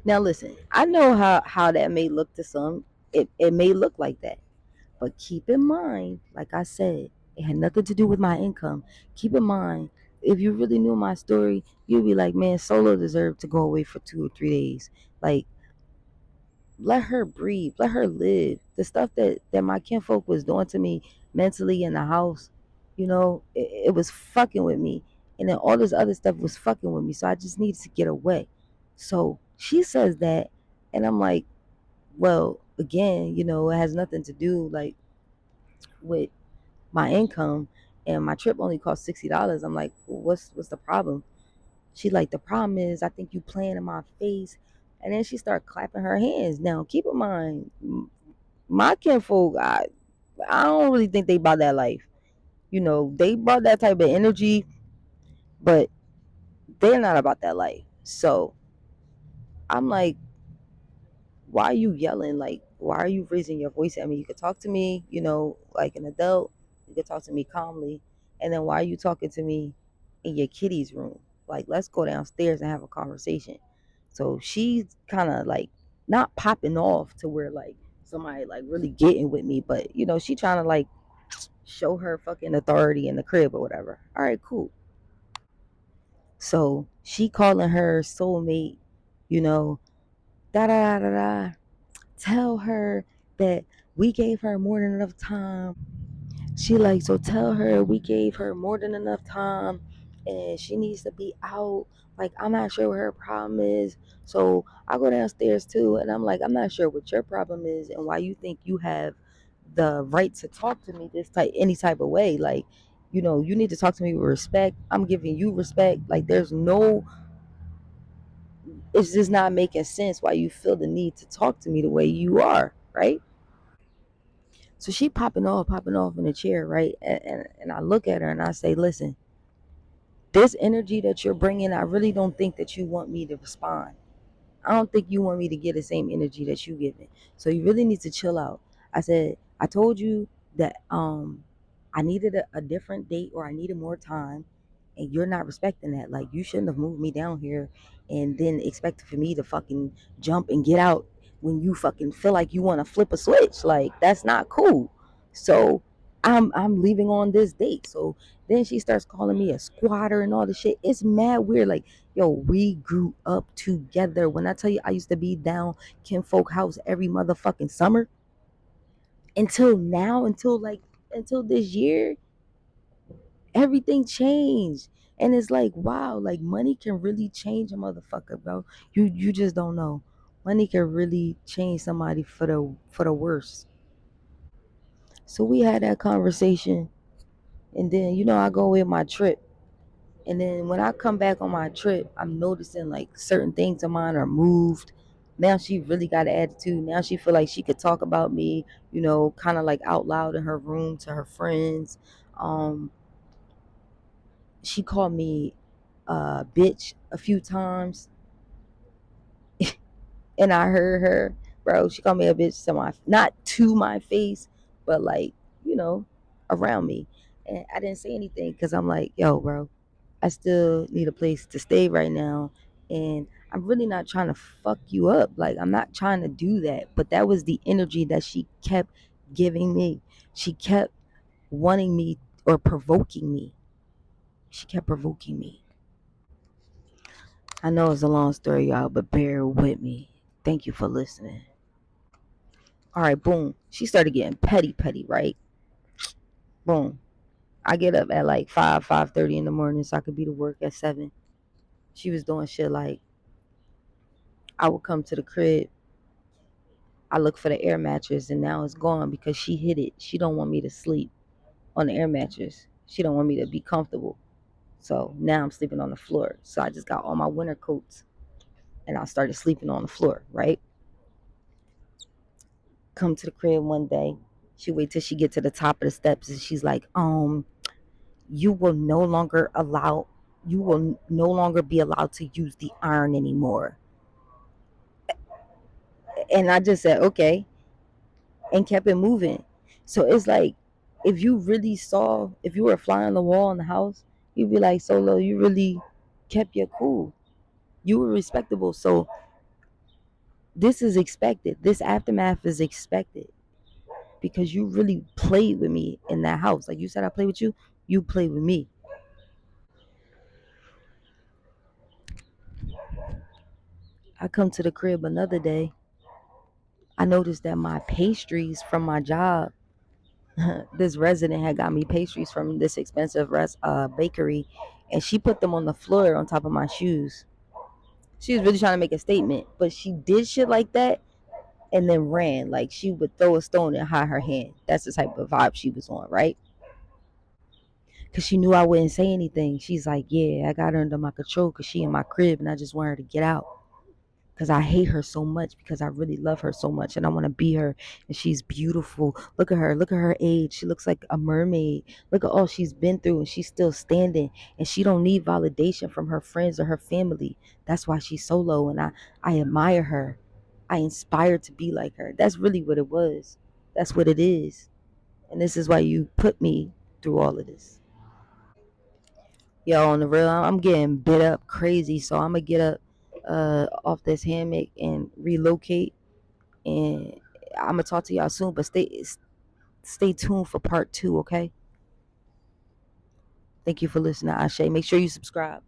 Now listen, I know how that may look to some. It may look like that. But keep in mind, like I said, it had nothing to do with my income. Keep in mind, if you really knew my story, you'd be like, man, Solo deserved to go away for 2 or 3 days. Like, let her breathe, let her live. The stuff that my kinfolk was doing to me mentally in the house, it was fucking with me. And then all this other stuff was fucking with me. So I just needed to get away. So she says that, and I'm like, well, again, it has nothing to do like with my income, and my trip only cost $60. I'm like, well, what's the problem? She like, the problem is I think you playing in my face. And then she start clapping her hands. Now keep in mind, my kinfolk, I don't really think they about that life. They brought that type of energy, but they're not about that life. So I'm like, why are you yelling? Like, why are you raising your voice at me? You could talk to me, like an adult. You could talk to me calmly. And then why are you talking to me in your kitty's room? Like, let's go downstairs and have a conversation. So she's kind of like not popping off to where like somebody like really getting with me, but she trying to like show her fucking authority in the crib or whatever. All right, cool. So she calling her soulmate, you know, da da da da. Tell her that we gave her more than enough time. She like, so tell her we gave her more than enough time and she needs to be out. Like, I'm not sure what her problem is. So I go downstairs too and I'm like, I'm not sure what your problem is and why you think you have the right to talk to me this type any type of way. Like, you need to talk to me with respect. I'm giving you respect. Like, it's just not making sense why you feel the need to talk to me the way you are, right? So she popping off in the chair, right? And I look at her and I say, listen, this energy that you're bringing, I really don't think that you want me to respond. I don't think you want me to get the same energy that you giving. So you really need to chill out. I said, I told you that I needed a different date or I needed more time, and you're not respecting that. Like, you shouldn't have moved me down here and then expected for me to fucking jump and get out when you fucking feel like you want to flip a switch. Like, that's not cool. So I'm leaving on this date. So then she starts calling me a squatter and all the shit. It's mad weird. Like, yo, we grew up together. When I tell you I used to be down Kinfolk House every motherfucking summer until now, until this year, everything changed. And it's like, wow, like money can really change a motherfucker, bro. You just don't know. Money can really change somebody for the worse. So we had that conversation, and then I go with my trip. And then when I come back on my trip, I'm noticing like certain things of mine are moved. Now she really got an attitude. Now she feel like she could talk about me, kind of like out loud in her room to her friends. Um, she called me bitch a few times, and I heard her, bro. She called me a bitch to my, not to my face, but like, you know, around me. And I didn't say anything because I'm like, yo, bro, I still need a place to stay right now. And I'm really not trying to fuck you up. Like, I'm not trying to do that. But that was the energy that she kept giving me. She kept wanting me or provoking me. She kept provoking me. I know it's a long story, y'all, but bear with me. Thank you for listening. All right, boom. She started getting petty, right? Boom. I get up at like 5:30 in the morning so I could be to work at 7. She was doing shit like, I would come to the crib, I look for the air mattress and now it's gone because she hid it. She don't want me to sleep on the air mattress. She don't want me to be comfortable. So now I'm sleeping on the floor. So I just got all my winter coats and I started sleeping on the floor, right? Come to the crib one day. She wait till she get to the top of the steps and she's like, you will no longer allow you will no longer be allowed to use the iron anymore. And I just said, okay, and kept it moving. So it's like, if you were a fly on the wall in the house, you'd be like, Solo, you really kept your cool. You were respectable. So This is expected. This aftermath is expected because you really played with me in that house. Like you said, I played with you. You played with me. I come to the crib another day. I noticed that my pastries from my job, this resident had got me pastries from this expensive bakery, and she put them on the floor on top of my shoes. She was really trying to make a statement, but she did shit like that and then ran. Like she would throw a stone and hide her hand. That's the type of vibe she was on, right? Because she knew I wouldn't say anything. She's like, yeah, I got her under my control because she in my crib and I just want her to get out. Because I hate her so much because I really love her so much and I want to be her. And she's beautiful. Look at her. Look at her age. She looks like a mermaid. Look at all she's been through and she's still standing. And she don't need validation from her friends or her family. That's why she's solo. And I admire her. I inspire to be like her. That's really what it was. That's what it is. And this is why you put me through all of this. Yo, on the real, I'm getting bit up crazy. So I'm gonna get up off this hammock and relocate. And I'm gonna talk to y'all soon. But stay tuned for part 2, okay? Thank you for listening, Ashe. Make sure you subscribe.